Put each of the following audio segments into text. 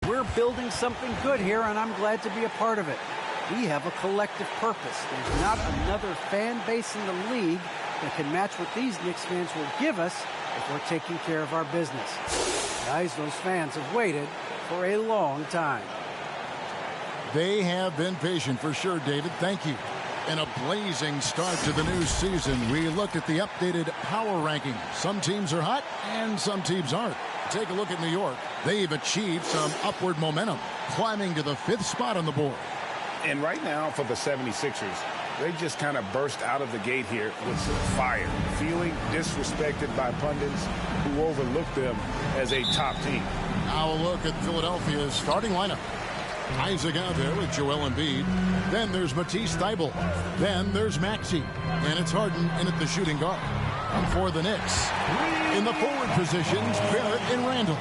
We're building something good here, and I'm glad to be a part of it. We have a collective purpose. There's not another fan base in the league that can match what these Knicks fans will give us if we're taking care of our business. Guys, those fans have waited for a long time. They have been patient for sure, David. Thank you. In a blazing start to the new season, we looked at the updated power rankings. Some teams are hot and some teams aren't. Take a look at New York. They've achieved some upward momentum, climbing to the 5th spot on the board. And right now for the 76ers, they just kind of burst out of the gate here with some fire, feeling disrespected by pundits who overlook them as a top team. Now a look at Philadelphia's starting lineup. Isaac out there with Joel Embiid. Then there's Matisse Thybulle. Then there's Maxey. And it's Harden in at the shooting guard. And for the Knicks, in the forward positions, Barrett and Randall.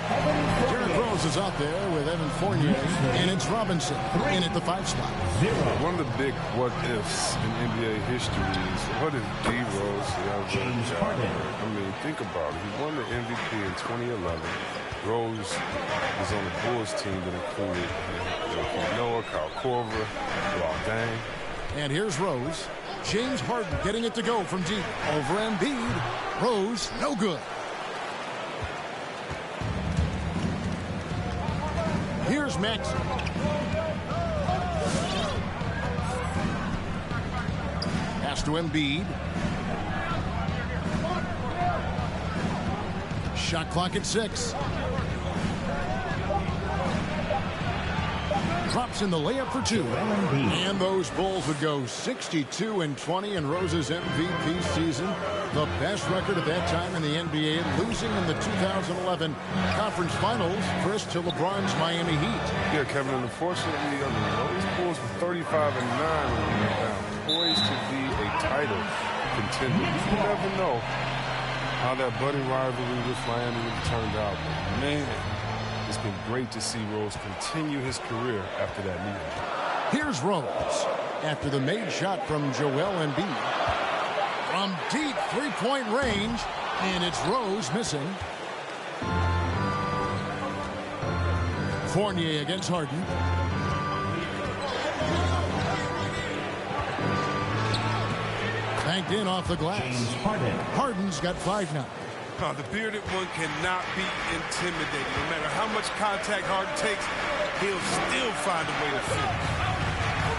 Derrick Rose is out there with Evan Fournier. And it's Robinson in at the 5 spot. One of the big what-ifs in NBA history is what if D. Rose ever got hurt? I mean, think about it. He won the MVP in 2011. Rose was on the Bulls team that included Noah, Kyle Korver, Dang. And here's Rose. James Harden getting it to go from deep. Over Embiid. Rose, no good. Here's Maxey. Pass to Embiid. Shot clock at 6. Drops in the layup for 2. And those Bulls would go 62-20 in Rose's MVP season. The best record at that time in the NBA, losing in the 2011 Conference Finals first to LeBron's Miami Heat. Yeah, Kevin, and unfortunately, those Bulls were 35-9 when we went down, poised to be a title contender. You never know how that budding rivalry with Miami would have turned out. But man, it's been great to see Rose continue his career after that meeting. Here's Rose after the made shot from Joel Embiid. From deep three-point range, and it's Rose missing. Fournier against Harden. Banked in off the glass. Harden's got 5 now. The bearded one cannot be intimidated. No matter how much contact Harden takes, he'll still find a way to finish.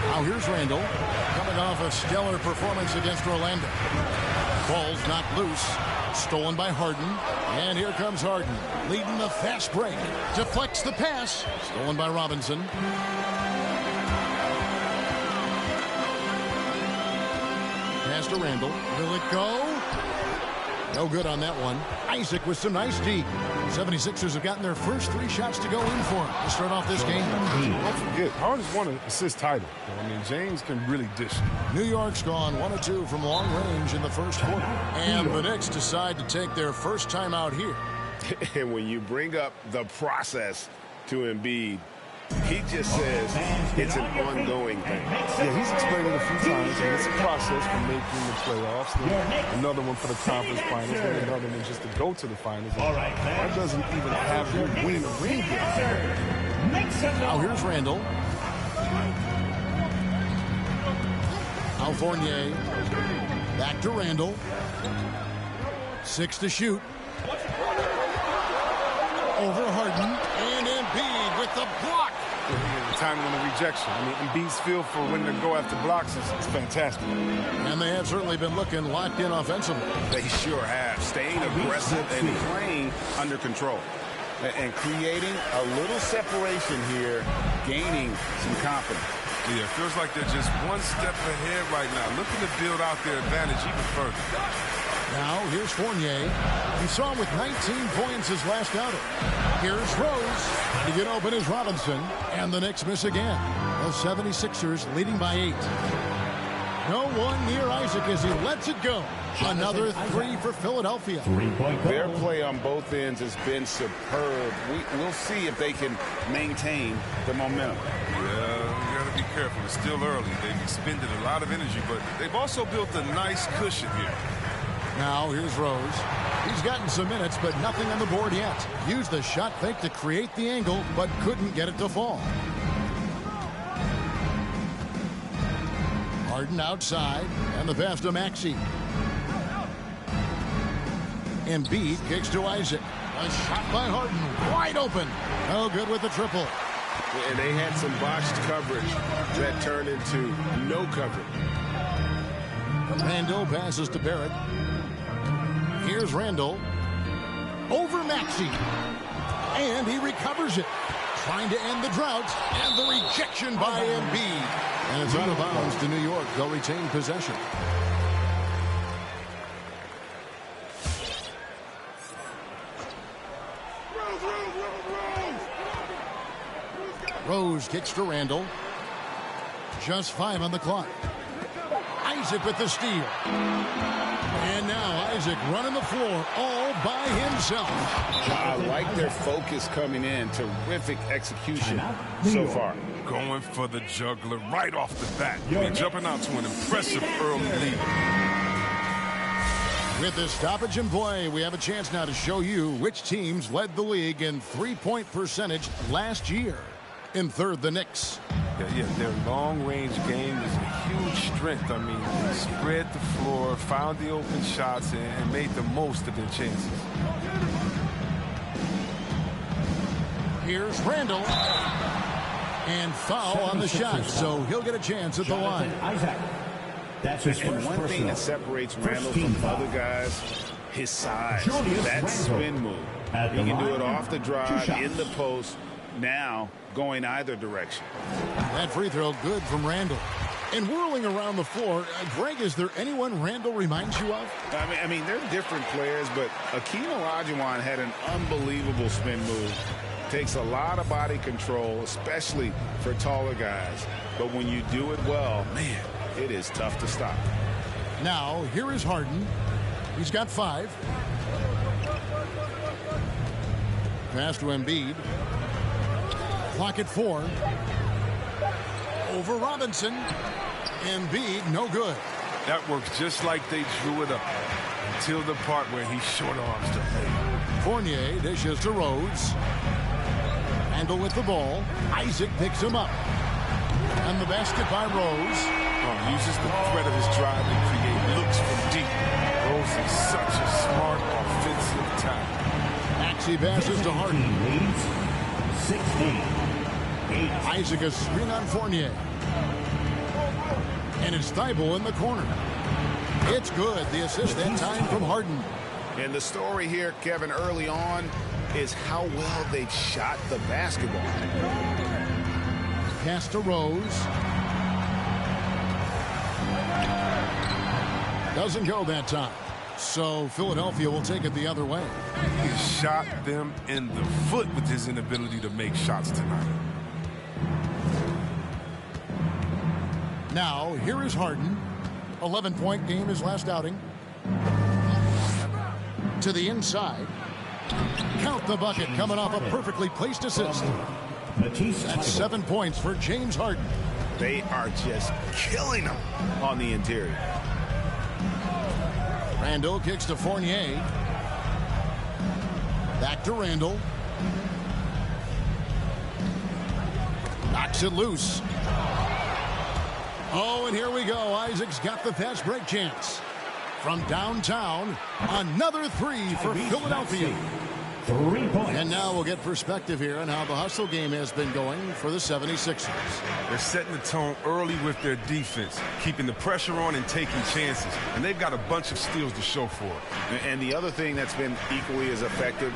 Now here's Randall, coming off a stellar performance against Orlando. Ball's knocked loose, stolen by Harden, and here comes Harden, leading the fast break. Deflects the pass, stolen by Robinson. Pass to Randall. Will it go? No good on that one. Isaac with some nice D. 76ers have gotten their first 3 shots to go in for him to start off this game. Don't forget, Harden's won an assist title. I mean, James can really dish it. New York's gone 1 of 2 from long range in the first quarter. And the Knicks decide to take their first time out here. And when you bring up the process to Embiid, he just says it's an ongoing thing. Yeah, he's explained it a few times, and it's a process for making the playoffs. Another one for the conference finals, and another one just to go to the finals. That doesn't even have you winning the ring yet. Now here's Randall. Now Fournier. Back to Randall. 6 to shoot. Over Harden, and Embiid with the block. The timing on the rejection. I mean, Embiid's feel for when to go after blocks is fantastic. And they have certainly been looking locked in offensively. They sure have. Staying aggressive and playing under control. And creating a little separation here, gaining some confidence. Yeah, it feels like they're just one step ahead right now, looking to build out their advantage even further. Now, here's Fournier. You saw him with 19 points his last outing. Here's Rose. To get open is Robinson. And the Knicks miss again. The 76ers leading by 8. No one near Isaac as he lets it go. Another 3 for Philadelphia. Their play on both ends has been superb. We'll see if they can maintain the momentum. Yeah, you got to be careful. It's still early. They've expended a lot of energy, but they've also built a nice cushion here. Now here's Rose. He's gotten some minutes, but nothing on the board yet. Used the shot fake to create the angle, but couldn't get it to fall. Harden outside, and the pass to Maxey. Embiid kicks to Isaac. A shot by Harden, wide open. No good with the triple. And they had some botched coverage that turned into no coverage. Randall passes to Barrett. Here's Randall. Over Maxey. And he recovers it. Trying to end the drought. And the rejection by Embiid. And it's out of bounds to New York. They'll retain possession. Rose kicks to Randall. Just 5 on the clock. Isaac with the steal. And now Isaac running the floor all by himself. I like their focus coming in. Terrific execution so far. Going for the juggler right off the bat. Jumping out to an impressive early lead. With this stoppage in play, we have a chance now to show you which teams led the league in three-point percentage last year. In third, the Knicks. Yeah, their long-range game is a huge strength. I mean, they spread the floor, found the open shots, and made the most of their chances. Here's Randall. And foul on the shot, so he'll get a chance at the line. That's his first one thing that separates Randall from other guys, his size. That spin move. He can do it off the drive, in the post, now going either direction. That free throw good from Randall. And whirling around the floor, Greg, is there anyone Randall reminds you of? I mean, they're different players, but Akeem Olajuwon had an unbelievable spin move. Takes a lot of body control, especially for taller guys. But when you do it well, man, it is tough to stop. Now, here is Harden. He's got 5. Pass to Embiid. Clock at 4. Over Robinson. Embiid, no good. That works just like they drew it up until the part where he short arms the lay. Fournier dishes to Rose. Randall with the ball. Isaac picks him up. And the basket by Rose. Uses the threat of his drive to create looks from deep. Rose is such a smart offensive talent. Maxey passes to Harden. Leads 16-8. Isaac a screen on Fournier. And it's Thibault in the corner. It's good. The assist that time from Harden. And the story here, Kevin, early on is how well they shot the basketball. Pass to Rose. Doesn't go that time. So Philadelphia will take it the other way. He shot them in the foot with his inability to make shots tonight. Now, here is Harden. 11-point game his last outing. To the inside. Count the bucket coming off a perfectly placed assist. That's 7 points for James Harden. They are just killing them on the interior. Randall kicks to Fournier. Back to Randall. Knocks it loose. Oh, and here we go. Isaac's got the fast break chance. From downtown, another 3 for Philadelphia. 3 points. And now we'll get perspective here on how the hustle game has been going for the 76ers. They're setting the tone early with their defense, keeping the pressure on and taking chances. And they've got a bunch of steals to show for it. And the other thing that's been equally as effective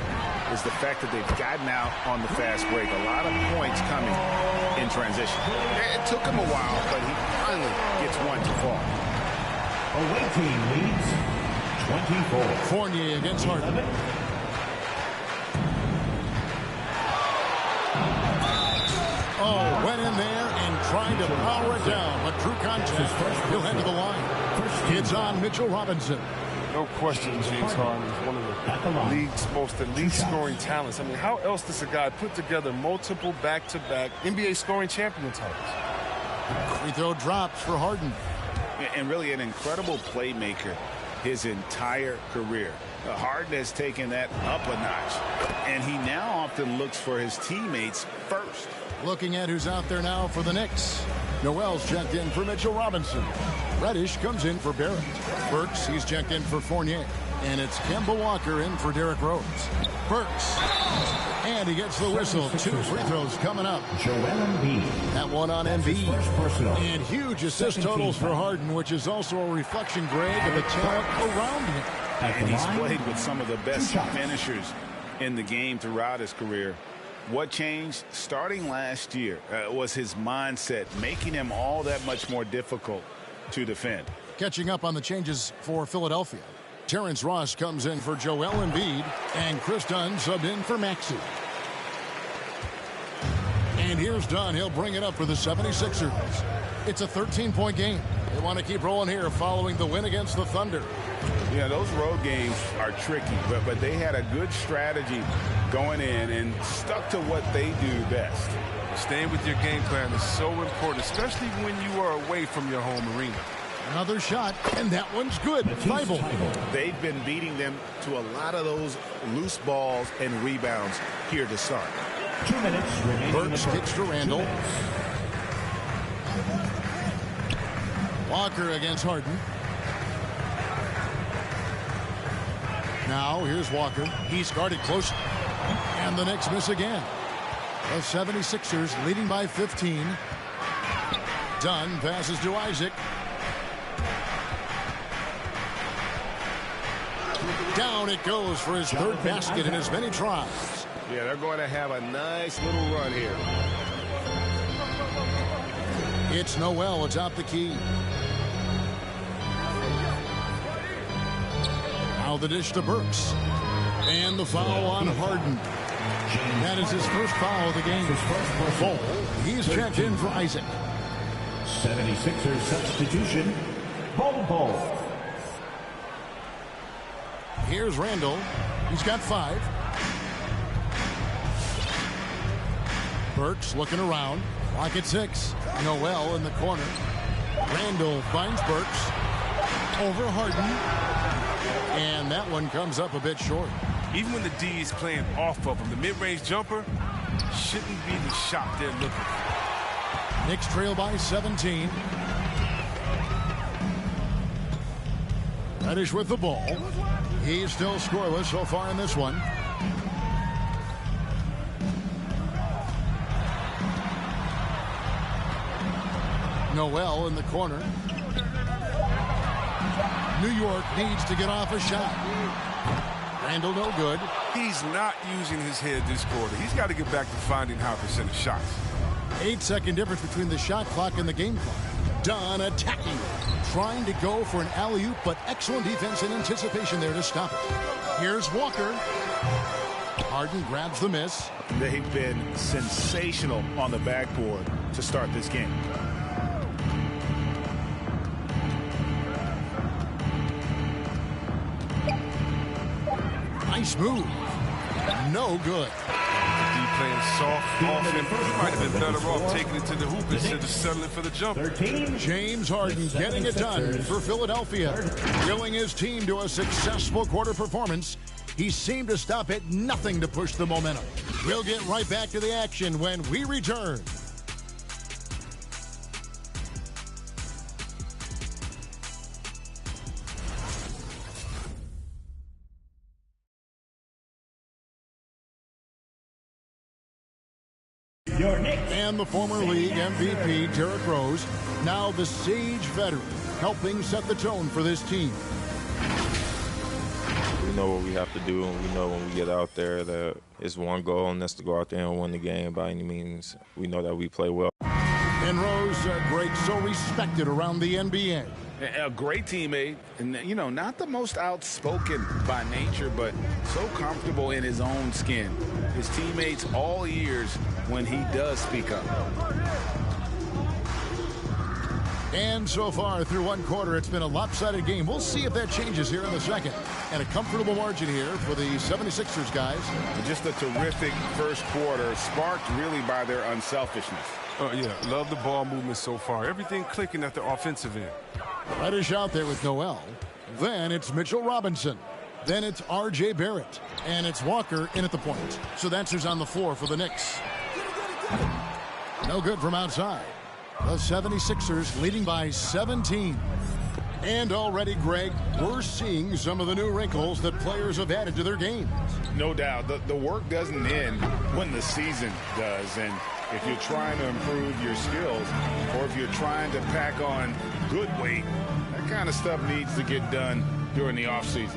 is the fact that they've gotten out on the fast break. A lot of points coming in transition. It took him a while, but he finally gets one to fall. Away team leads 24. Fournier against Harden. Oh, went in there and tried to power it down, but true contact. He'll head to the line. It's on Mitchell Robinson. No question, James Harden is one of the league's most elite scoring talents. I mean, how else does a guy put together multiple back-to-back NBA scoring champion titles? Free throw drops for Harden. And really an incredible playmaker. his entire career. Harden has taken that up a notch, and he now often looks for his teammates first. Looking at who's out there now for the Knicks. Noel's checked in for Mitchell Robinson. Reddish comes in for Barrett. Burks, he's checked in for Fournier. And it's Kemba Walker in for Derrick Rose. Burks. And he gets the whistle. 2 free throws coming up. Joel Embiid. That one on Embiid. Personal. And huge assist totals for Harden, which is also a reflection, Greg, of the talent around him. And he's played with some of the best finishers in the game throughout his career. What changed starting last year was his mindset, making him all that much more difficult to defend. Catching up on the changes for Philadelphia. Terrence Ross comes in for Joel Embiid, and Chris Dunn subbed in for Maxey. And here's Dunn. He'll bring it up for the 76ers. It's a 13-point game. They want to keep rolling here following the win against the Thunder. Yeah, those road games are tricky, but they had a good strategy going in and stuck to what they do best. Staying with your game plan is so important, especially when you are away from your home arena. Another shot, and that one's good. Thibault. They've been beating them to a lot of those loose balls and rebounds here to start. 2 minutes remaining. Burks kicks to Randall. Walker against Harden. Now here's Walker. He's guarded close. And the Knicks miss again. The 76ers leading by 15. Dunn passes to Isaac. Down it goes for his third basket in as many tries. Yeah, they're going to have a nice little run here. It's Noel atop the key. Now the dish to Burks. And the foul on Harden. That is his first foul of the game. Full. He's checked in for Isaac. 76ers substitution. Bol. Here's Randall. He's got 5. Burks looking around. Clock at 6. Noel in the corner. Randall finds Burks. Over Harden. And that one comes up a bit short. Even when the D is playing off of him, the mid-range jumper shouldn't be the shot they're looking for. Knicks trail by 17. Reddish with the ball. He's still scoreless so far in this one. Noel in the corner. New York needs to get off a shot. Randall no good. He's not using his head this quarter. He's got to get back to finding high percentage shots. 8-second difference between the shot clock and the game clock. Dunn attacking. Trying to go for an alley-oop, but excellent defense and anticipation there to stop it. Here's Walker. Harden grabs the miss. They've been sensational on the backboard to start this game. Nice move. No good. D playing soft off him. He might have been better off taking it to the hoop instead of settling for the jumper. James Harden getting it done for Philadelphia. Willing his team to a successful quarter performance. He seemed to stop at nothing to push the momentum. We'll get right back to the action when we return. Your Knicks. And the former league MVP, Derrick Rose, now the sage veteran, helping set the tone for this team. We know what we have to do, and we know when we get out there that it's one goal, and that's to go out there and win the game by any means. We know that we play well. And Rose, great, so respected around the NBA. A great teammate, and you know, not the most outspoken by nature, but so comfortable in his own skin. His teammates all ears when he does speak up. And so far through one quarter, it's been a lopsided game. We'll see if that changes here in the second. And a comfortable margin here for the 76ers guys. Just a terrific first quarter, sparked really by their unselfishness. Oh, yeah, love the ball movement so far. Everything clicking at the offensive end. Reddish out there with Noel. Then it's Mitchell Robinson. Then it's R.J. Barrett. And it's Walker in at the point. So that's who's on the floor for the Knicks. No good from outside. The 76ers leading by 17. And already, Greg, we're seeing some of the new wrinkles that players have added to their games. No doubt. The work doesn't end when the season does. And if you're trying to improve your skills or if you're trying to pack on good weight, that kind of stuff needs to get done during the offseason.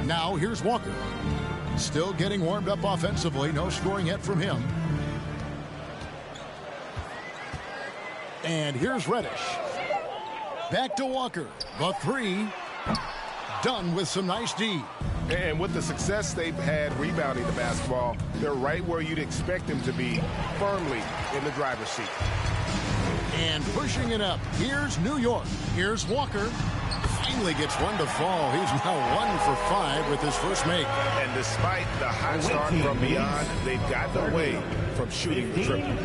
Now here's Walker. Still getting warmed up offensively. No scoring yet from him. And here's Reddish. Back to Walker. The three. Done with some nice D. And with the success they've had rebounding the basketball, they're right where you'd expect them to be, firmly in the driver's seat. And pushing it up. Here's New York. Here's Walker. Finally gets one to fall. He's now 1 for 5 with his first make. And despite the hot start from beyond, they've gotten away from shooting the triple.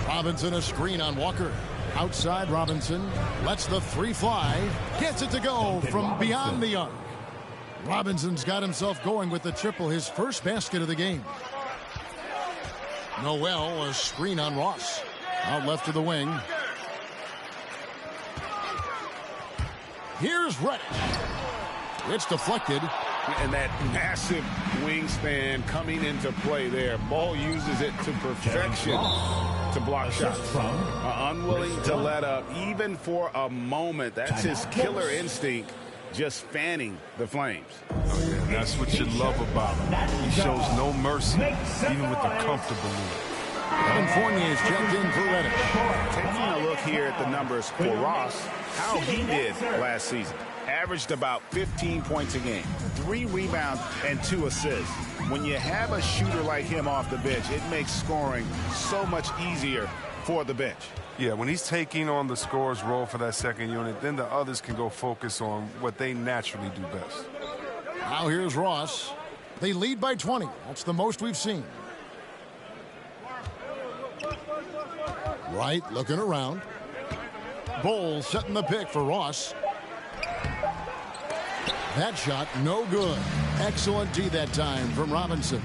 Robinson a screen on Walker. Outside Robinson. Lets the three fly. Gets it to go from beyond the arc. Robinson's got himself going with the triple. His first basket of the game. Noel a screen on Ross. Out left of the wing. Here's Reddish. It's deflected. And that massive wingspan coming into play there. Ball uses it to perfection to block shots. Unwilling to let up even for a moment. That's his killer instinct, just fanning the flames. Oh, yeah, that's what you love about him. He shows no mercy, even with the comfortable move. Evan Fournier is checked in for Reddish. Taking a look here at the numbers for Ross, how he did last season. Averaged about 15 points a game, 3 rebounds and 2 assists. When you have a shooter like him off the bench, it makes scoring so much easier for the bench. Yeah, when he's taking on the scorer's role for that second unit, then the others can go focus on what they naturally do best. Now here's Ross. They lead by 20. That's the most we've seen. Wright looking around. Bowles setting the pick for Ross. That shot no good. Excellent D that time from Robinson.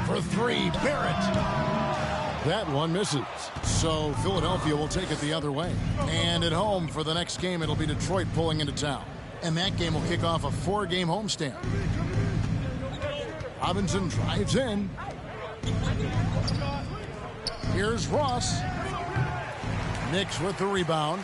For 3, Barrett. That one misses. So Philadelphia will take it the other way. And at home for the next game, it'll be Detroit pulling into town. And that game will kick off a 4-game homestand. Robinson drives in. Here's Ross. Knicks with the rebound.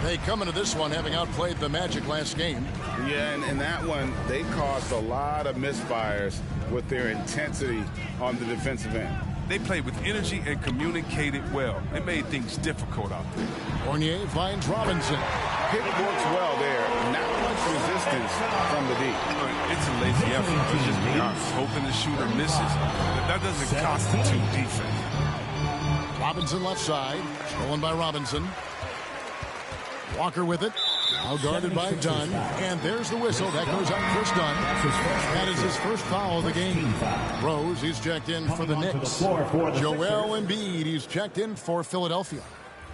They come into this one having outplayed the Magic last game. Yeah, and in that one, they caused a lot of misfires with their intensity on the defensive end. They played with energy and communicated well. It made things difficult out there. Fournier finds Robinson. Pick works well there. Not much resistance from the D. It's a lazy effort. Let's just be honest. Hoping the shooter misses. But that doesn't constitute defense. Robinson left side. Stolen by Robinson. Walker with it. Now guarded by Dunn. And there's the whistle. That goes on Chris Dunn. That is his first foul of the game. Rose, he's checked in for the Knicks. Joel Embiid, he's checked in for Philadelphia.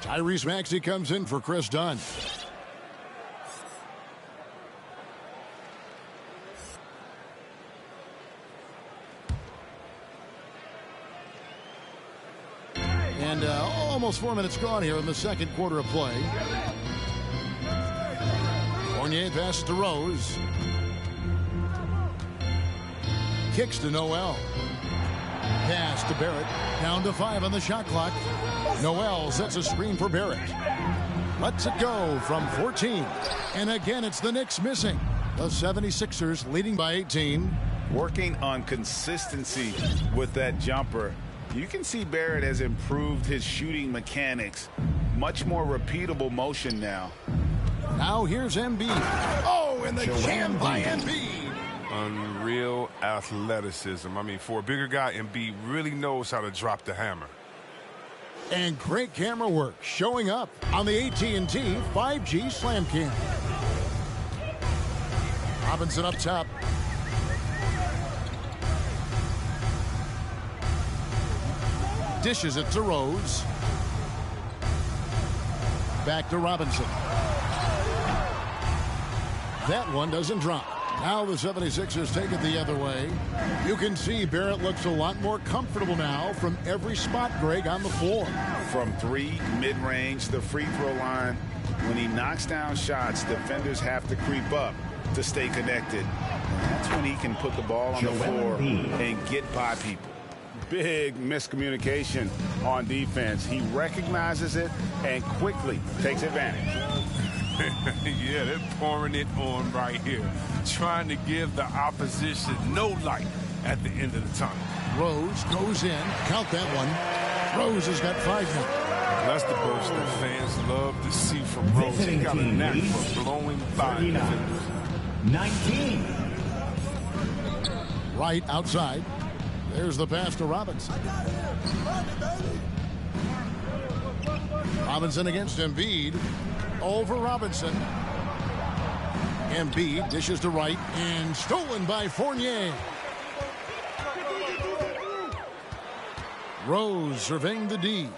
Tyrese Maxey comes in for Chris Dunn. And almost 4 minutes gone here in the second quarter of play. Fournier passes to Rose. Kicks to Noel. Pass to Barrett. Down to 5 on the shot clock. Noel sets a screen for Barrett. Lets it go from 14. And again, it's the Knicks missing. The 76ers leading by 18. Working on consistency with that jumper. You can see Barrett has improved his shooting mechanics. Much more repeatable motion now. Now here's Embiid. Oh, and the jam by Embiid. Unreal athleticism. I mean, for a bigger guy, Embiid really knows how to drop the hammer. And great camera work showing up on the AT&T 5G Slam Cam. Robinson up top. Dishes it to Rose. Back to Robinson. That one doesn't drop. Now the 76ers take it the other way. You can see Barrett looks a lot more comfortable now from every spot, Greg, on the floor. From three, mid-range, the free throw line. When he knocks down shots, defenders have to creep up to stay connected. That's when he can put the ball on the floor and get by people. Big miscommunication on defense. He recognizes it and quickly takes advantage. Yeah, they're pouring it on right here, trying to give the opposition no light at the end of the tunnel. Rose goes in. Count that one. Rose has got 5 now. That's the burst that fans love to see from Rose. He got a knack for blowing by defenders. 19. Right outside. There's the pass to Robinson. Robinson against Embiid. Over Robinson. Embiid dishes to right and stolen by Fournier. Rose surveying the D.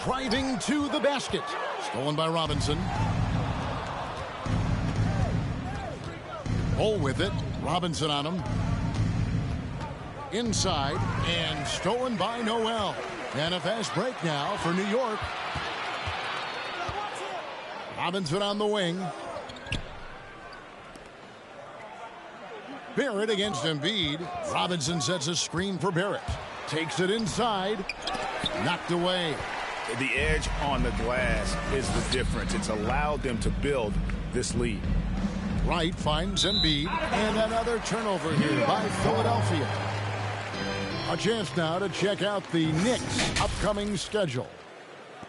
Driving to the basket. Stolen by Robinson. Bull with it. Robinson on him. Inside and stolen by Noel. And a fast break now for New York. Robinson on the wing. Barrett against Embiid. Robinson sets a screen for Barrett. Takes it inside. Knocked away. The edge on the glass is the difference. It's allowed them to build this lead. Wright finds Embiid. And another turnover here by Philadelphia. A chance now to check out the Knicks' upcoming schedule.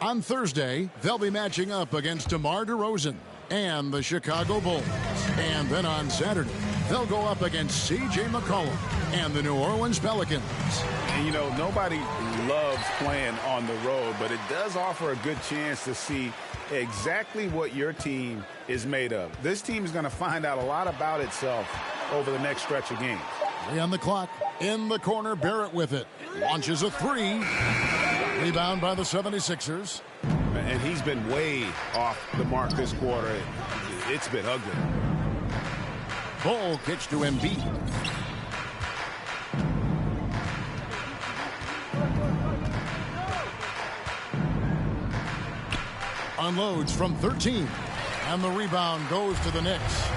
On Thursday, they'll be matching up against DeMar DeRozan and the Chicago Bulls. And then on Saturday, they'll go up against C.J. McCollum and the New Orleans Pelicans. And, you know, nobody loves playing on the road, but it does offer a good chance to see exactly what your team is made of. This team is going to find out a lot about itself over the next stretch of games. 3 on the clock. In the corner, Barrett with it. Launches a 3. Rebound by the 76ers. And he's been way off the mark this quarter. It's been ugly. Bull kicks to Embiid. Unloads from 13. And the rebound goes to the Knicks.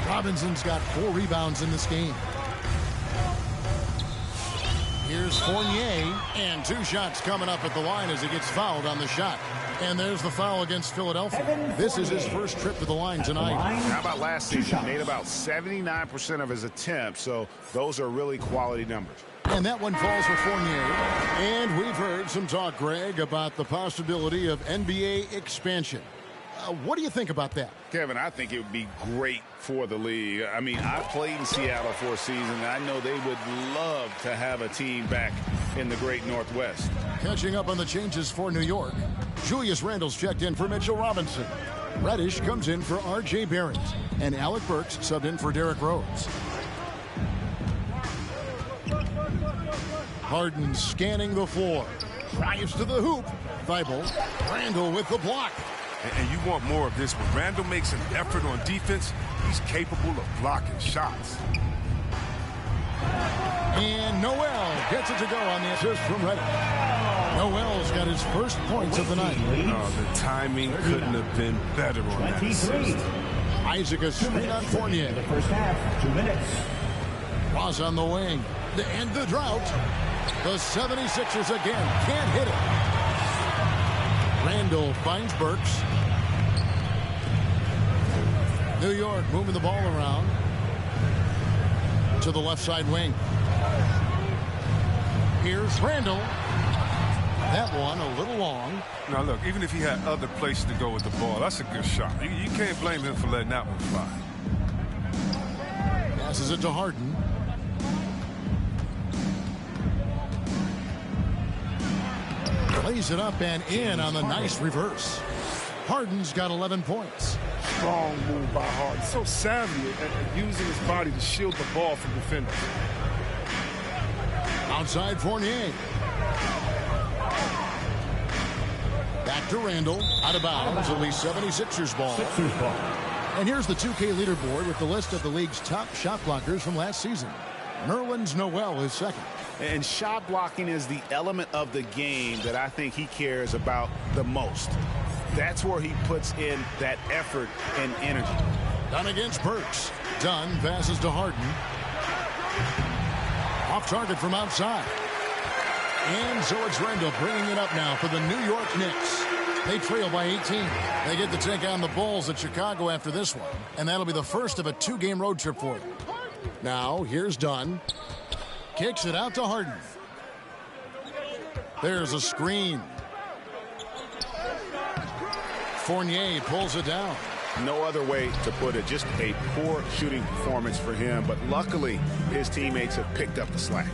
Robinson's got 4 rebounds in this game. Here's Fournier, and 2 shots coming up at the line as he gets fouled on the shot. And there's the foul against Philadelphia. This is his first trip to the line tonight. How about last season? He made about 79% of his attempts, so those are really quality numbers. And that one falls for Fournier. And we've heard some talk, Greg, about the possibility of NBA expansion. What do you think about that? Kevin, I think it would be great for the league. I mean, I played in Seattle for a season, and I know they would love to have a team back in the great Northwest. Catching up on the changes for New York. Julius Randle's checked in for Mitchell Robinson. Reddish comes in for R.J. Barrett. And Alec Burks subbed in for Derrick Rose. Harden scanning the floor. Drives to the hoop. Thibault. Randle with the block. And you want more of this. When Randle makes an effort on defense, he's capable of blocking shots. And Noel gets it to go on the assist from Reddish. Noel's got his first points of the night. Oh, the timing couldn't have been better on that assist. Isaac a screen on Fournier. The first half, 2 minutes. Ross on the wing. To end the drought. The 76ers again can't hit it. Randle finds Burks. New York moving the ball around to the left side wing. Here's Randle. That one a little long. Now, look, even if he had other places to go with the ball, that's a good shot. You can't blame him for letting that one fly. Passes it to Harden. Plays it up and in on the nice reverse. Harden's got 11 points. Strong move by Harden. So savvy at using his body to shield the ball from defenders. Outside Fournier. to Randall. Out of bounds. It'll be 76ers ball. Sixers ball. And here's the 2K leaderboard with the list of the league's top shot blockers from last season. Nerlens Noel is second. And shot blocking is the element of the game that I think he cares about the most. That's where he puts in that effort and energy. Dunn against Burks. Dunn passes to Harden. Off target from outside. And so it's Randall bringing it up now for the New York Knicks. They trail by 18. They get to take on the Bulls at Chicago after this one. And that'll be the first of a 2-game road trip for them. Now, here's Dunn. Kicks it out to Harden. There's a screen. Fournier pulls it down. No other way to put it. Just a poor shooting performance for him. But luckily, his teammates have picked up the slack.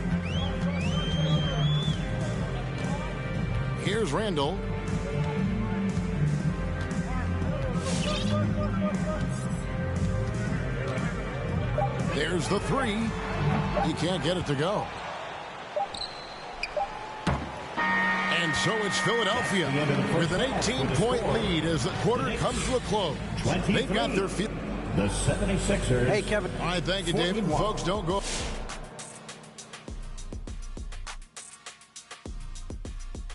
Here's Randall. There's the three. He can't get it to go. And so it's Philadelphia with an 18-point lead as the quarter comes to a close. They've got their feet. The 76ers. Hey, Kevin. All right, thank you, David. Folks, don't go.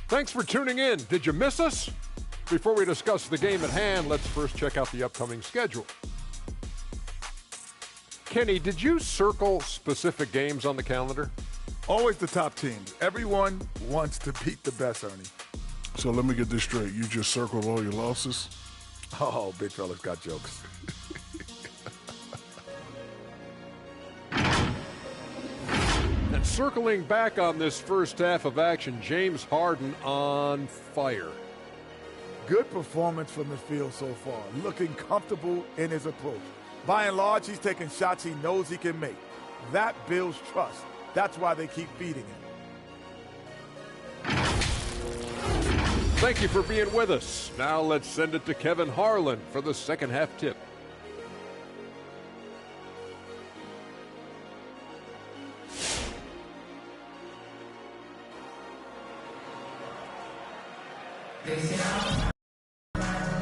Thanks for tuning in. Did you miss us? Before we discuss the game at hand, let's first check out the upcoming schedule. Kenny, did you circle specific games on the calendar? Always the top teams. Everyone wants to beat the best, Ernie. So let me get this straight. You just circled all your losses? Oh, big fella's got jokes. And circling back on this first half of action, James Harden on fire. Good performance from the field so far. Looking comfortable in his approach. By and large, he's taking shots he knows he can make. That builds trust. That's why they keep feeding him. Thank you for being with us. Now let's send it to Kevin Harlan for the second half tip.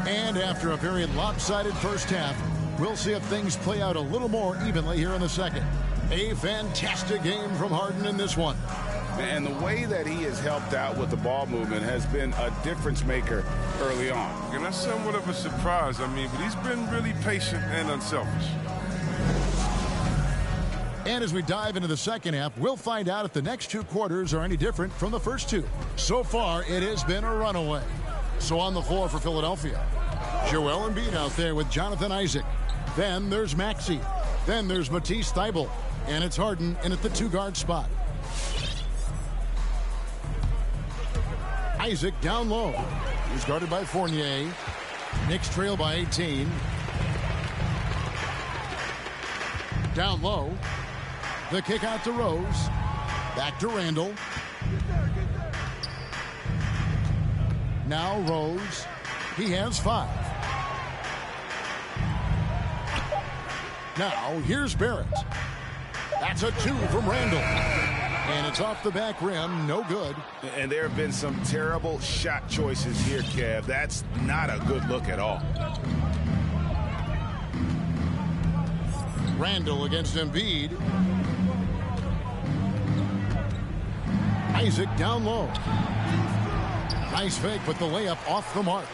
And after a very lopsided first half, we'll see if things play out a little more evenly here in the second. A fantastic game from Harden in this one. And the way that he has helped out with the ball movement has been a difference maker early on. And that's somewhat of a surprise, but he's been really patient and unselfish. And as we dive into the second half, we'll find out if the next two quarters are any different from the first two. So far, it has been a runaway. So on the floor for Philadelphia, Joel Embiid out there with Jonathan Isaac. Then there's Maxey. Then there's Matisse Thybulle. And it's Harden in at the two-guard spot. Isaac down low. He's guarded by Fournier. Knicks trail by 18. Down low. The kick out to Rose. Back to Randall. Now Rose. He has 5. Now here's Barrett. That's a 2 from Randall. And it's off the back rim. No good. And there have been some terrible shot choices here, Kev. That's not a good look at all. Randall against Embiid. Isaac down low. Nice fake, but the layup off the mark.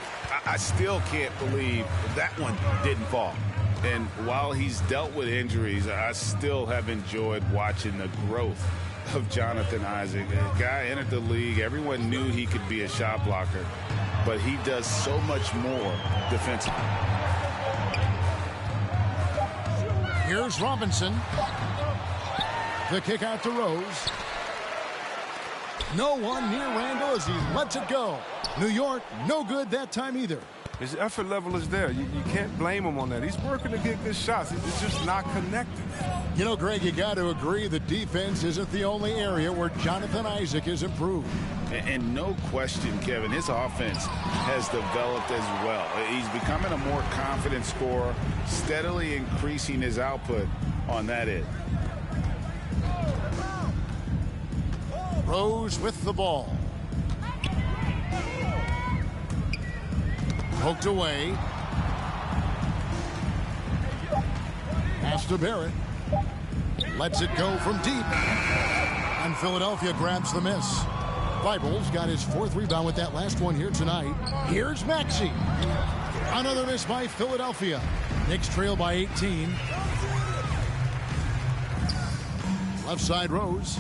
I still can't believe that one didn't fall. And while he's dealt with injuries, I still have enjoyed watching the growth of Jonathan Isaac. A guy entered the league. Everyone knew he could be a shot blocker, but he does so much more defensively. Here's Robinson. The kick out to Rose. No one near Randall as he lets it go. New York, no good that time either. His effort level is there. You can't blame him on that. He's working to get good shots. It's just not connected. You know, Greg, you got to agree the defense isn't the only area where Jonathan Isaac has improved. And no question, Kevin, his offense has developed as well. He's becoming a more confident scorer, steadily increasing his output on that end. Rose with the ball. Poked away. Pass to Barrett. Lets it go from deep. And Philadelphia grabs the miss. Weibel's got his 4th rebound with that last one here tonight. Here's Maxey. Another miss by Philadelphia. Knicks trail by 18. Left side Rose.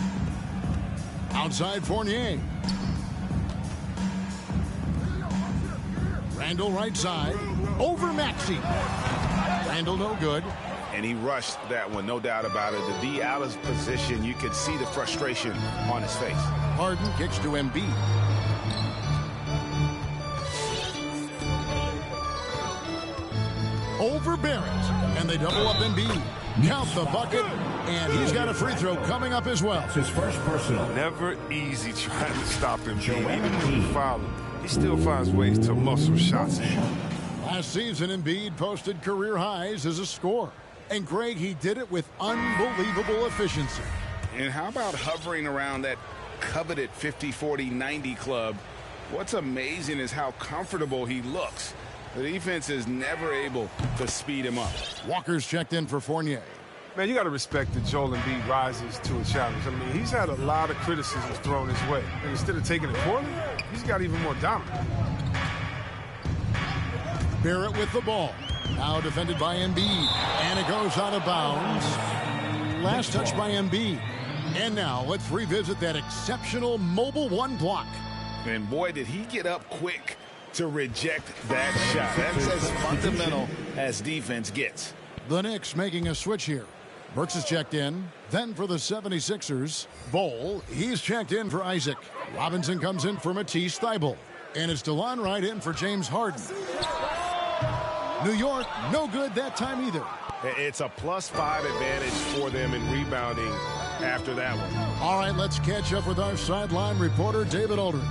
Outside Fournier. Randall right side. Over Maxey. Randall no good. And he rushed that one, no doubt about it. The D out of position, you could see the frustration on his face. Harden kicks to Embiid. Over Barrett. And they double up Embiid. Count the bucket. And he's got a free throw coming up as well. It's his first personal. Never easy trying to stop him. Even when you foul him, he still finds ways to muscle shots in. Last season, Embiid posted career highs as a scorer. And Greg, he did it with unbelievable efficiency. And how about hovering around that coveted 50-40-90 club? What's amazing is how comfortable he looks. The defense is never able to speed him up. Walker's checked in for Fournier. Man, you got to respect that Joel Embiid rises to a challenge. I mean, he's had a lot of criticisms thrown his way. And instead of taking it poorly, he's got even more dominant. Barrett with the ball. Now defended by Embiid. And it goes out of bounds. Last touch by Embiid. And now let's revisit that exceptional mobile 1 block. And boy, did he get up quick to reject that shot. That's as fundamental as defense gets. The Knicks making a switch here. Burks is checked in. Then for the 76ers, Bol, he's checked in for Isaac. Robinson comes in for Matisse Thybulle. And it's DeLon Wright in for James Harden. New York, no good that time either. It's a +5 advantage for them in rebounding after that one. All right, let's catch up with our sideline reporter, David Aldridge.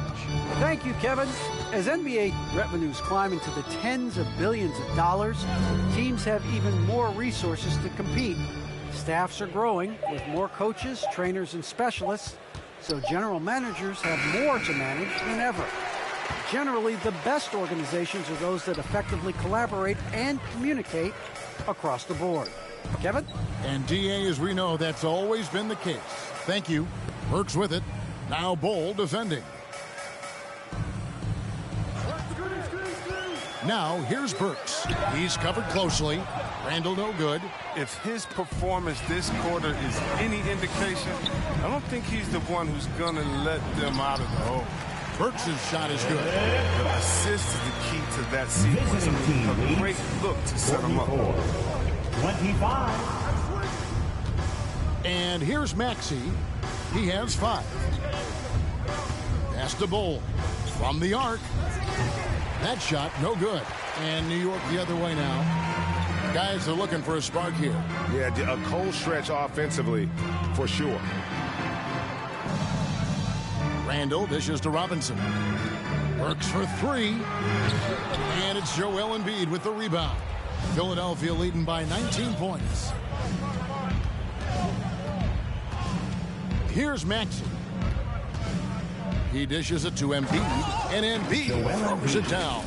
Thank you, Kevin. As NBA revenues climb into the tens of billions of dollars, teams have even more resources to compete. Staffs are growing with more coaches, trainers, and specialists, so general managers have more to manage than ever. Generally, the best organizations are those that effectively collaborate and communicate across the board. Kevin? And DA, as we know, that's always been the case. Thank you. Burks with it. Now Bol defending. Now here's Burks. He's covered closely. Randall no good. If his performance this quarter is any indication, I don't think he's the one who's going to let them out of the hole. Burks' shot is good. The assist is the key to that sequence. A great look to set him up. 25. And here's Maxey. He has 5. Pass to Bol. From the arc. That shot, no good. And New York the other way now. Guys are looking for a spark here. Yeah, a cold stretch offensively, for sure. Randall dishes to Robinson. Works for 3. And it's Joel Embiid with the rebound. Philadelphia leading by 19 points. Here's Maxey. He dishes it to Embiid, and Embiid throws it down.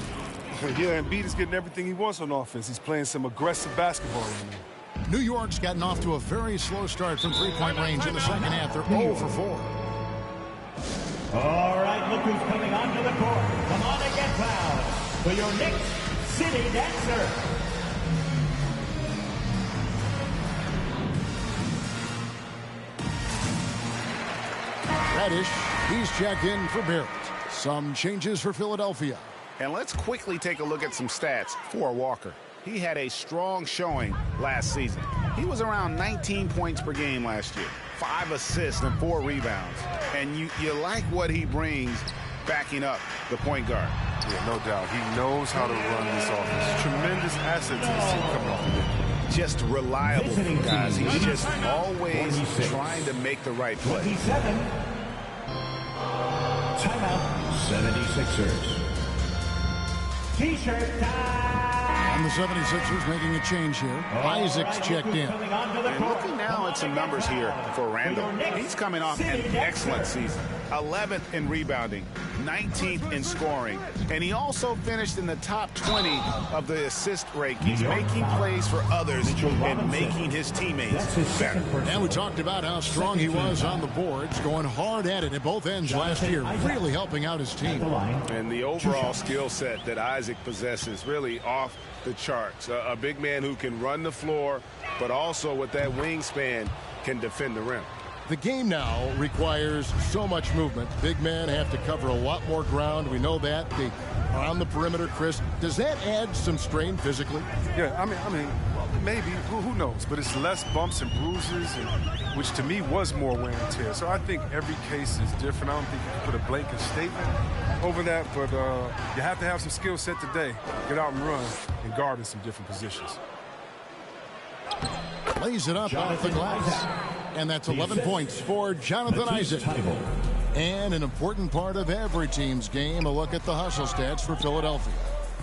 Yeah, Embiid is getting everything he wants on offense. He's playing some aggressive basketball right now. New York's gotten off to a very slow start from three-point range in the second half. They're 0 for 4. All right, look who's coming onto the court. Come on and get loud for your Knicks City Dancer. Reddish, he's checked in for Barrett. Some changes for Philadelphia. And let's quickly take a look at some stats for Walker. He had a strong showing last season. He was around 19 points per game last year, 5 assists and 4 rebounds. And you like what he brings backing up the point guard. Yeah, no doubt. He knows how to run this offense. Tremendous asset to the team coming off the bench. Just reliable, guys. He's just always trying to make the right play. 27. Timeout, 76ers. T-shirt time. And the 76ers making a change here. Isaac's checked in. And looking now at some numbers here for Randall. He's coming off an excellent season. 11th in rebounding, 19th in scoring, and he also finished in the top 20 of the assist rankings, making plays for others and making his teammates better. And we talked about how strong he was on the boards, going hard at it at both ends last year, really helping out his team. And the overall skill set that Isaac possesses really off the charts. A big man who can run the floor, but also with that wingspan can defend the rim. The game now requires so much movement. Big men have to cover a lot more ground. We know that. They are on the perimeter, Chris. Does that add some strain physically? Yeah, I mean, maybe. Who knows? But it's less bumps and bruises, which to me was more wear and tear. So I think every case is different. I don't think you can put a blanket statement over that, but you have to have some skill set today. Get out and run and guard in some different positions. Lays it up off the glass. And that's 11 points for Jonathan Isaac. And an important part of every team's game, a look at the hustle stats for Philadelphia.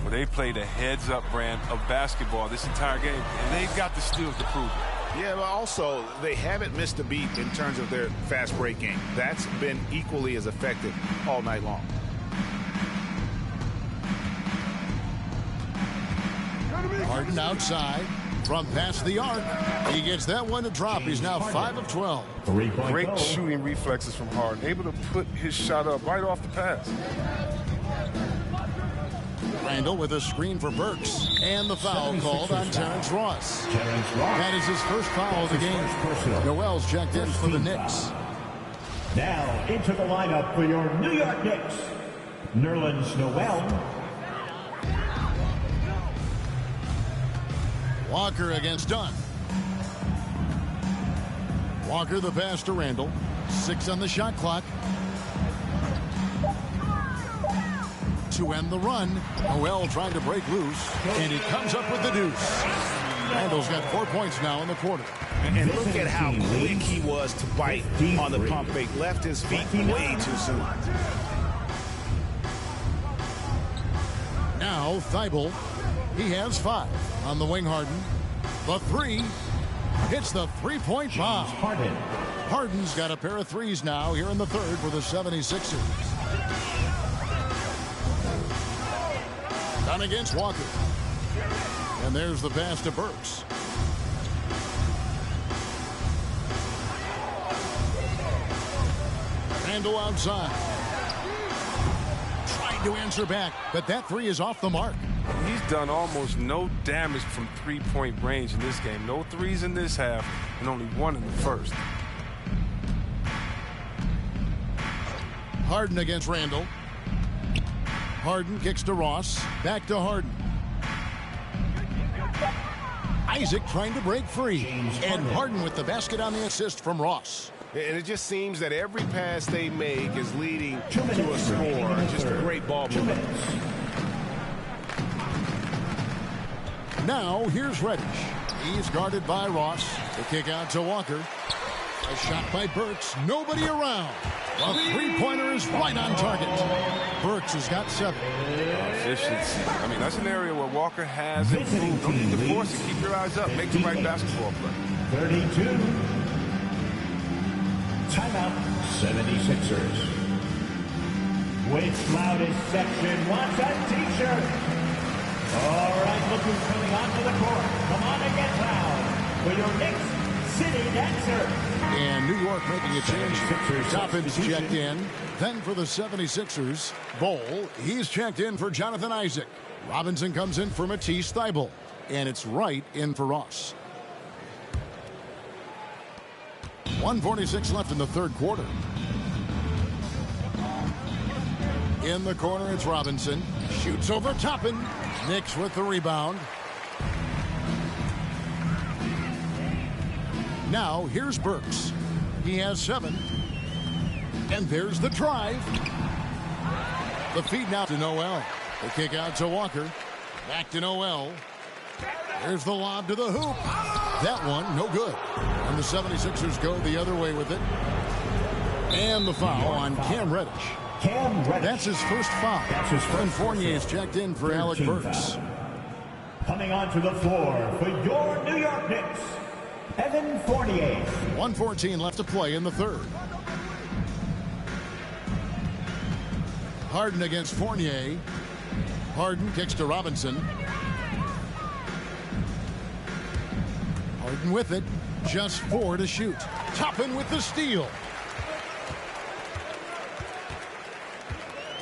Well, they played a heads-up brand of basketball this entire game, and they've got the steals to prove it. Yeah, but also they haven't missed a beat in terms of their fast break game. That's been equally as effective all night long. Harden outside from past the arc. He gets that one to drop. He's now 5 of 12. Great shooting reflexes from Harden, able to put his shot up right off the pass. Randall with a screen for Burks. And the foul called on Terrence Ross. That is his first foul of the game. Noel's checked in for the Knicks. Now into the lineup for your New York Knicks, Nerlens Noel. Walker against Dunn. Walker the pass to Randall. 6 on the shot clock. To end the run, Noel trying to break loose, and he comes up with the deuce. Randall's got 4 points now in the quarter. And look at how quick he was to bite on the pump fake. Left his feet way too soon. Now Thibault, he has 5 on the wing. Harden, the 3 hits the three-point bomb. Harden's got a pair of threes now here in the third for the 76ers. Done against Walker. And there's the pass to Burks. Randall outside. Trying to answer back, but that 3 is off the mark. He's done almost no damage from three-point range in this game. No threes in this half, and only 1 in the first. Harden against Randall. Harden kicks to Ross. Back to Harden. Isaac trying to break free. And Harden with the basket on the assist from Ross. And it just seems that every pass they make is leading to a score. Just a great ball movement. Now here's Reddish. He's guarded by Ross. The kick out to Walker. A shot by Burks. Nobody around. A three-pointer is right on target. Burks has got 7. Efficiency. I mean, that's an area where Walker has improved. Don't need to force it. Keep your eyes up. Make the right basketball play. 32. Timeout, 76ers. Which loudest section wants a t-shirt? All right, look who's coming onto the court. Come on and get loud for your Knicks City Dancer. And New York making a change. Toppin's checked in. Then for the 76ers, Bowl, he's checked in for Jonathan Isaac. Robinson comes in for Matisse Thybulle. And it's Wright in for Ross. 1:46 left in the third quarter. In the corner, it's Robinson. Shoots over Toppin. Knicks with the rebound. Now, here's Burks. He has 7. And there's the drive. The feed now to Noel. The kick out to Walker. Back to Noel. There's the lob to the hoop. That one, no good. And the 76ers go the other way with it. And the foul on Cam Reddish. That's his first foul. And Fournier's checked in for Alec Burks. Coming onto the floor for your New York Knicks, Evan Fournier. 1:14 left to play in the third. Harden against Fournier. Harden kicks to Robinson. Harden with it. Just 4 to shoot. Toppin with the steal.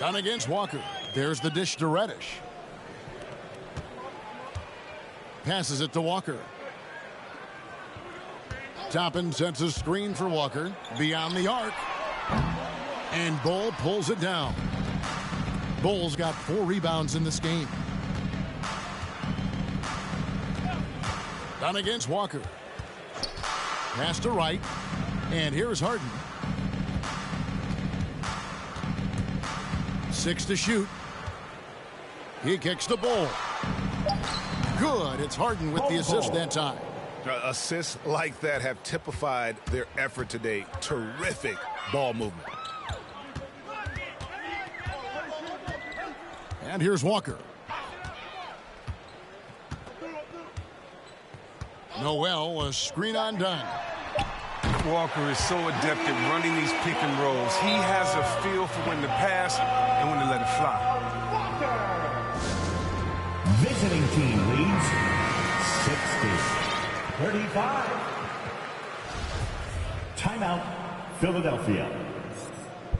Done against Walker. There's the dish to Reddish. Passes it to Walker. Toppin sets a screen for Walker. Beyond the arc. And Bull pulls it down. Bull's got 4 rebounds in this game. Done against Walker. Pass to Wright. And here's Harden. 6 to shoot. He kicks the Bull. Good. It's Harden with the assist that time. Assists like that have typified their effort today. Terrific ball movement. And here's Walker. Noel, a screen on Dunn. Walker is so adept at running these pick and rolls. He has a feel for when to pass and when to let it fly. Visiting team leads 60-35. Timeout, Philadelphia.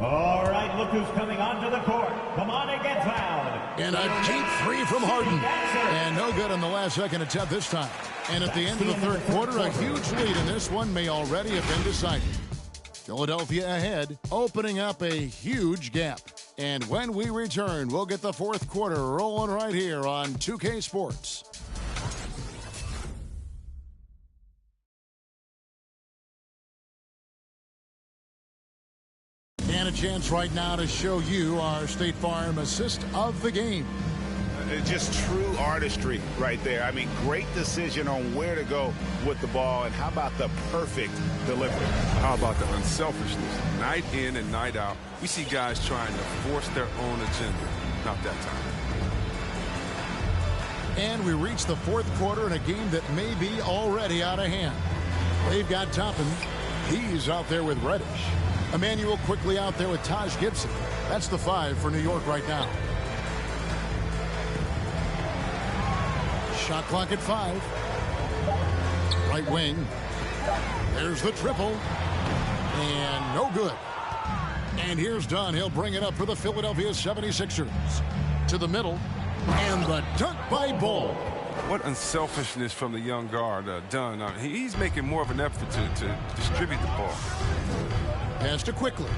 All right, look who's coming onto the court. Come on and get loud. And a deep 3 from Harden. And no good on the last second attempt this time. And at the end of the third quarter, a huge lead in this one may already have been decided. Philadelphia ahead, opening up a huge gap. And when we return, we'll get the fourth quarter rolling right here on 2K Sports. And a chance right now to show you our State Farm assist of the game. Just true artistry right there. I mean, great decision on where to go with the ball, and how about the perfect delivery? How about the unselfishness? Night in and night out, we see guys trying to force their own agenda. Not that time. And we reach the fourth quarter in a game that may be already out of hand. They've got Toppin. He's out there with Reddish. Emmanuel quickly out there with Taj Gibson. That's the 5 for New York right now. Shot clock at 5. Right wing. There's the triple. And no good. And here's Dunn. He'll bring it up for the Philadelphia 76ers. To the middle. And the dunk by Bull. What unselfishness from the young guard, Dunn. He's making more of an effort to distribute the ball. Pass to Quickly.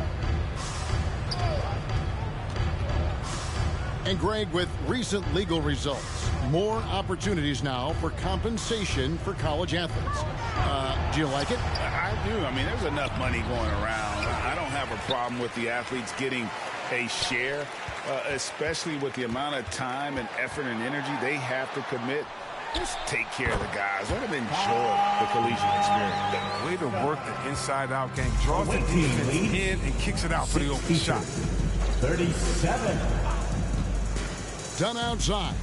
And Greg, with recent legal results, more opportunities now for compensation for college athletes. Do you like it? I do. I mean, there's enough money going around. I don't have a problem with the athletes getting a share, especially with the amount of time and effort and energy they have to commit. Just take care of the guys. Let them enjoy the collegiate experience. Way to work the inside-out game. Draws the defense in and kicks it out for the open shot. 37. Dunn outside.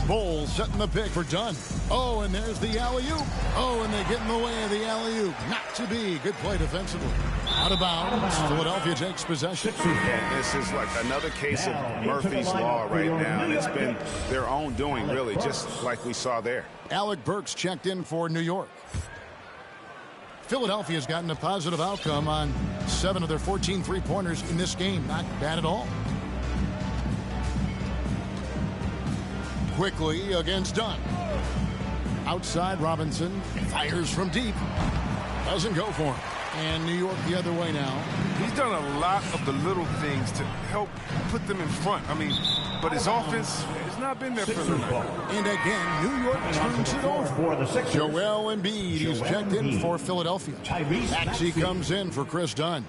Bull setting the pick for Dunn. Oh, and there's the alley-oop. Oh, and they get in the way of the alley-oop. Not to be. Good play defensively. Out of bounds. Philadelphia takes possession. And this is like another case of Murphy's Law right now. And it's been their own doing, really, just like we saw there. Alec Burks checked in for New York. Philadelphia's gotten a positive outcome on 7 of their 14 three-pointers in this game. Not bad at all. Quickly against Dunn. Outside Robinson. Fires from deep. Doesn't go for him. And New York the other way now. He's done a lot of the little things to help put them in front. I mean, but his offense has not been there for them. And again, New York turns it over. Joel Embiid is checked in for Philadelphia. Maxey comes in for Chris Dunn.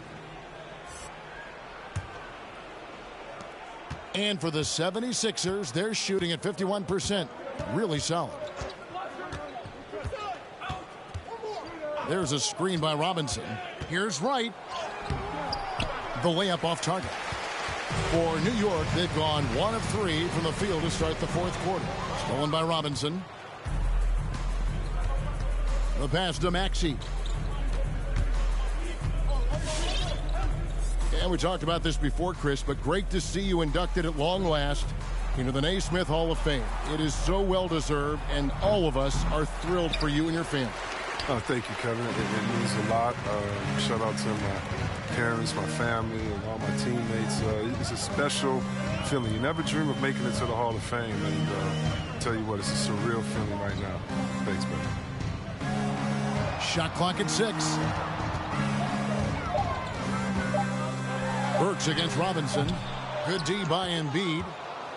And for the 76ers, they're shooting at 51%. Really solid. There's a screen by Robinson. Here's Wright. The layup off target. For New York, they've gone 1 of 3 from the field to start the fourth quarter. Stolen by Robinson. The pass to Maxey. And we talked about this before, Chris, but great to see you inducted at long last into the Naismith Hall of Fame. It is so well-deserved, and all of us are thrilled for you and your family. Oh, thank you, Kevin. It means a lot. Shout out to my parents, my family, and all my teammates. It's a special feeling. You never dream of making it to the Hall of Fame, and I'll tell you what, it's a surreal feeling right now. Thanks, man. Shot clock at 6. Burks against Robinson. Good D by Embiid.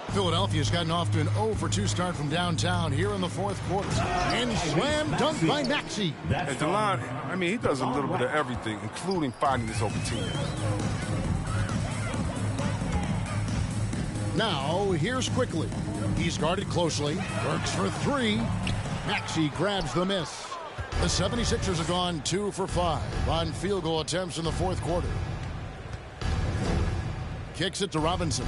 Philadelphia's gotten off to an 0-for-2 start from downtown here in the fourth quarter. And slam dunk by Maxey. And DeLon, I mean, he does a little bit of everything, including finding his open team. Now, here's Quickly. He's guarded closely. Works for 3. Maxey grabs the miss. The 76ers have gone 2 for 5 on field goal attempts in the fourth quarter. Kicks it to Robinson.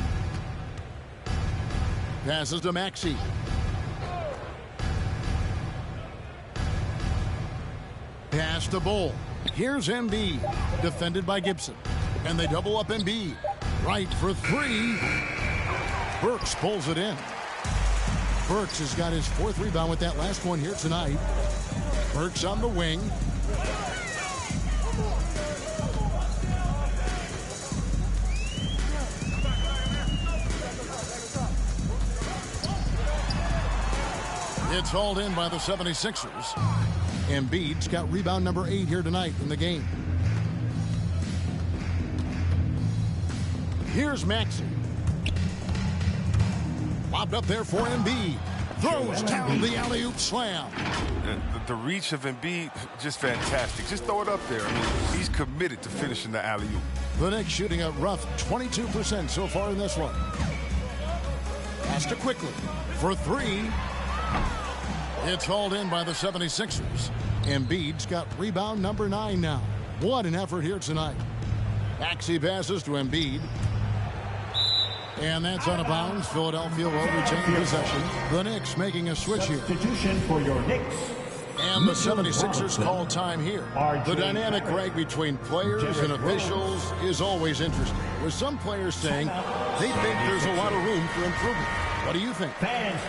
Passes to Maxey. Pass to Bull. Here's Embiid. Defended by Gibson. And they double up Embiid. Right for 3. Burks pulls it in. Burks has got his 4th rebound with that last one here tonight. Burks on the wing. It's hauled in by the 76ers. Embiid's got rebound number 8 here tonight in the game. Here's Maxey. Lobbed up there for Embiid. Throws down the alley-oop slam. The reach of Embiid, just fantastic. Just throw it up there. I mean, he's committed to finishing the alley-oop. The Knicks shooting a rough 22% so far in this one. Pass to Quickly for 3. It's hauled in by the 76ers. Embiid's got rebound number 9 now. What an effort here tonight. Maxey passes to Embiid. And that's out of bounds. Philadelphia will retain possession. The Knicks making a switch here. Substitution for your Knicks. And the 76ers call time here. The dynamic rag between players and officials is always interesting, with some players saying they think there's a lot of room for improvement. What do you think?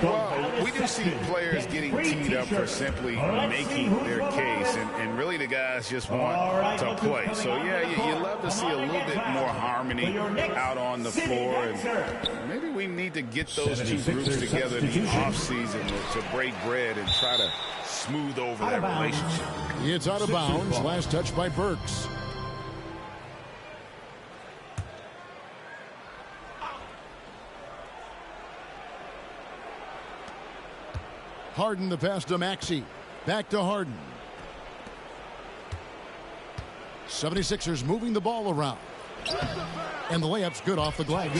Well, we do see players getting teed up for simply making their case, and really the guys just want to play. So, yeah, you love to see a little bit more harmony out on the floor. And maybe we need to get those two groups together in the offseason to break bread and try to smooth over that relationship. It's out of bounds. Last touch by Burks. Harden the pass to Maxey. Back to Harden. 76ers moving the ball around. And the layup's good off the glass.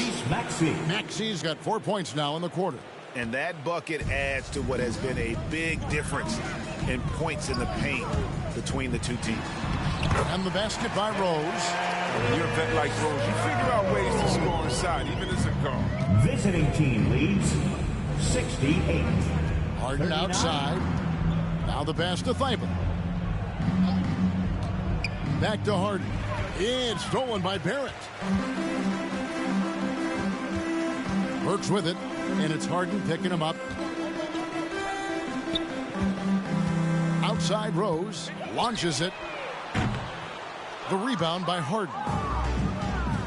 Maxey's got 4 points now in the quarter. And that bucket adds to what has been a big difference in points in the paint between the two teams. And the basket by Rose. You're a vet like Rose. You figure out ways to score inside, even as a guard. Visiting team leads 68. Harden 39. Outside. Now the pass to Thibault. Back to Harden. It's stolen by Barrett. Burks with it, and it's Harden picking him up. Outside Rose. Launches it. The rebound by Harden.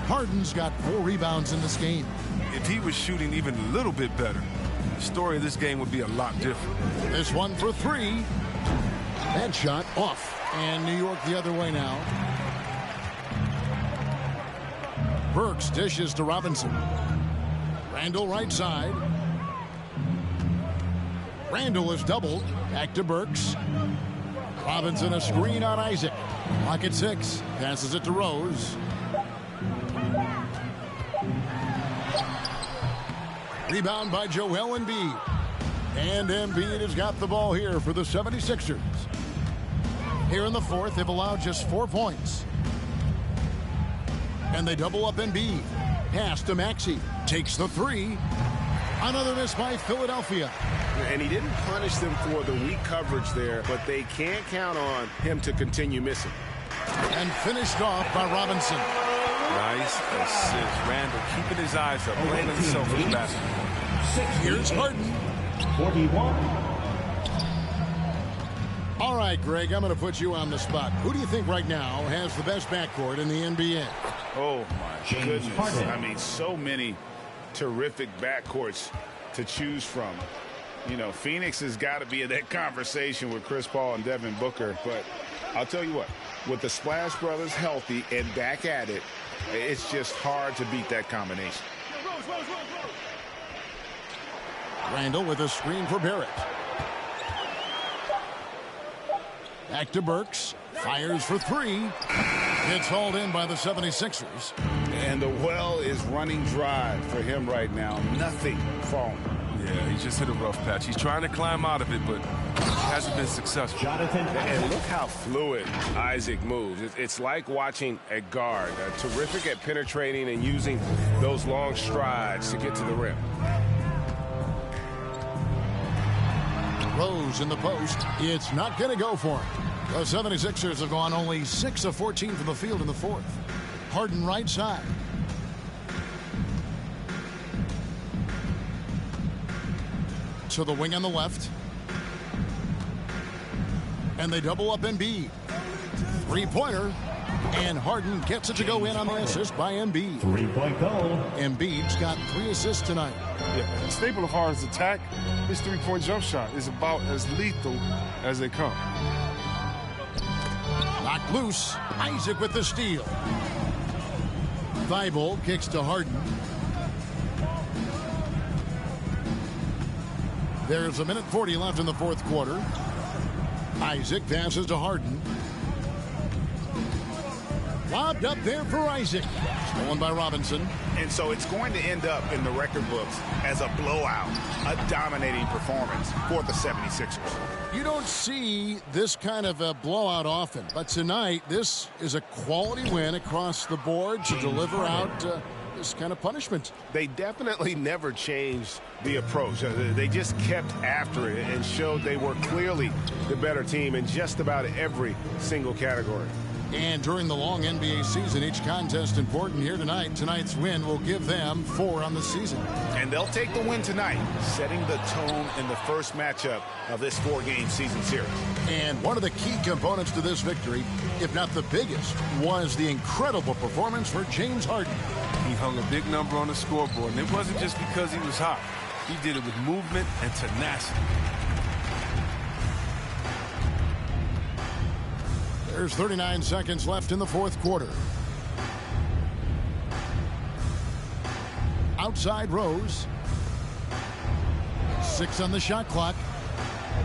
Harden's got 4 rebounds in this game. If he was shooting even a little bit better, the story of this game would be a lot different. This one for 3. That shot off. And New York the other way now. Burks dishes to Robinson. Randall right side. Randall is doubled. Back to Burks. Robinson a screen on Isaac. Clock at 6. Passes it to Rose. Rebound by Joel Embiid. And Embiid has got the ball here for the 76ers. Here in the fourth, they've allowed just 4 points. And they double up Embiid. Pass to Maxey. Takes the 3. Another miss by Philadelphia. And he didn't punish them for the weak coverage there, but they can't count on him to continue missing. And finished off by Robinson. Nice assist. Randall keeping his eyes up, playing himself in basketball. Here's Harden. 41. All right, Greg, I'm going to put you on the spot. Who do you think right now has the best backcourt in the NBA? Oh, my goodness. Harden. I mean, so many terrific backcourts to choose from. You know, Phoenix has got to be in that conversation with Chris Paul and Devin Booker. But I'll tell you what, with the Splash Brothers healthy and back at it, it's just hard to beat that combination. Randall with a screen for Barrett. Back to Burks. Fires for three. It's hauled in by the 76ers. And the well is running dry for him right now. Nothing falling. Yeah, he just hit a rough patch. He's trying to climb out of it, but hasn't been successful. Jonathan. And look how fluid Isaac moves. It's like watching a guard, terrific at penetrating and using those long strides to get to the rim. Rose in the post. It's not going to go for him. The 76ers have gone only 6 of 14 from the field in the fourth. Harden right side. To the wing on the left. And they double up Embiid. Three-pointer. And Harden gets it to go in on the assist by Embiid. 3-point goal. Embiid's got 3 assists tonight. Yeah, the staple of Harden's attack, his three-point jump shot is about as lethal as they come. Knocked loose. Isaac with the steal. Thibault kicks to Harden. There's 1:40 left in the fourth quarter. Isaac passes to Harden. Lobbed up there for Isaac. Stolen by Robinson. And so it's going to end up in the record books as a blowout, a dominating performance for the 76ers. You don't see this kind of a blowout often, but tonight this is a quality win across the board to deliver out this kind of punishment. They definitely never changed the approach. They just kept after it and showed they were clearly the better team in just about every single category. And during the long NBA season, each contest important here tonight. Tonight's win will give them 4 on the season. And they'll take the win tonight, setting the tone in the first matchup of this 4-game season series. And one of the key components to this victory, if not the biggest, was the incredible performance for James Harden. He hung a big number on the scoreboard, and it wasn't just because he was hot. He did it with movement and tenacity. There's 39 seconds left in the fourth quarter. Outside Rose. 6 on the shot clock.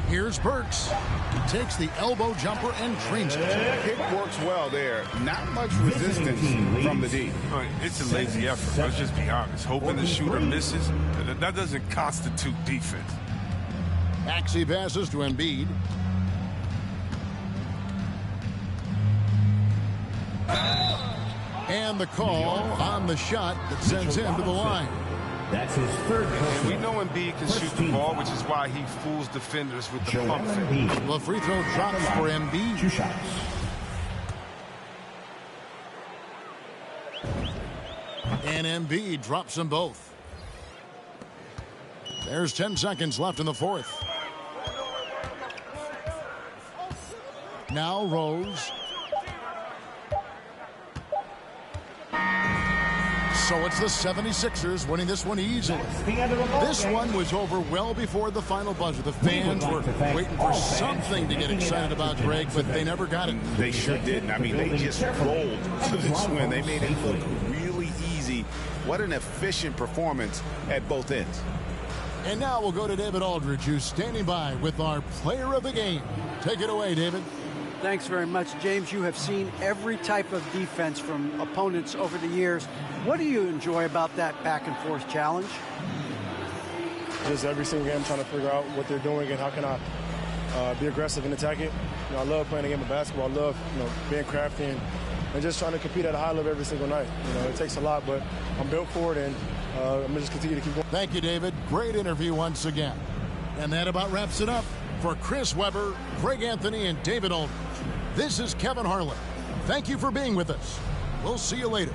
Here's Burks. He takes the elbow jumper and drains it. Pick works well there. Not much resistance from the D. It's a lazy effort. Let's just be honest. Hoping the shooter misses, that doesn't constitute defense. Maxey passes to Embiid. And the call on the shot that sends him to the line. That's his third. And we know Embiid can shoot the ball, which is why he fools defenders with the pump fake. The free throw drops for Embiid. 2 shots. And Embiid drops them both. There's 10 seconds left in the fourth. Now Rose. So it's the 76ers winning this one easily. This one was over well before the final buzzer. The fans were waiting for something to get excited about, Greg, but they never got it. They sure didn't. I mean, they just rolled to this win. They made it look really easy. What an efficient performance at both ends. And now we'll go to David Aldridge, who's standing by with our player of the game. Take it away, David. Thanks very much, James. You have seen every type of defense from opponents over the years. What do you enjoy about that back-and-forth challenge? Just every single game trying to figure out what they're doing and how can I be aggressive and attack it. You know, I love playing a game of basketball. I love, being crafty and just trying to compete at a high level every single night. It takes a lot, but I'm built for it, and I'm going to just continue to keep going. Thank you, David. Great interview once again. And that about wraps it up. For Chris Webber, Greg Anthony, and David Aldridge, this is Kevin Harlan. Thank you for being with us. We'll see you later.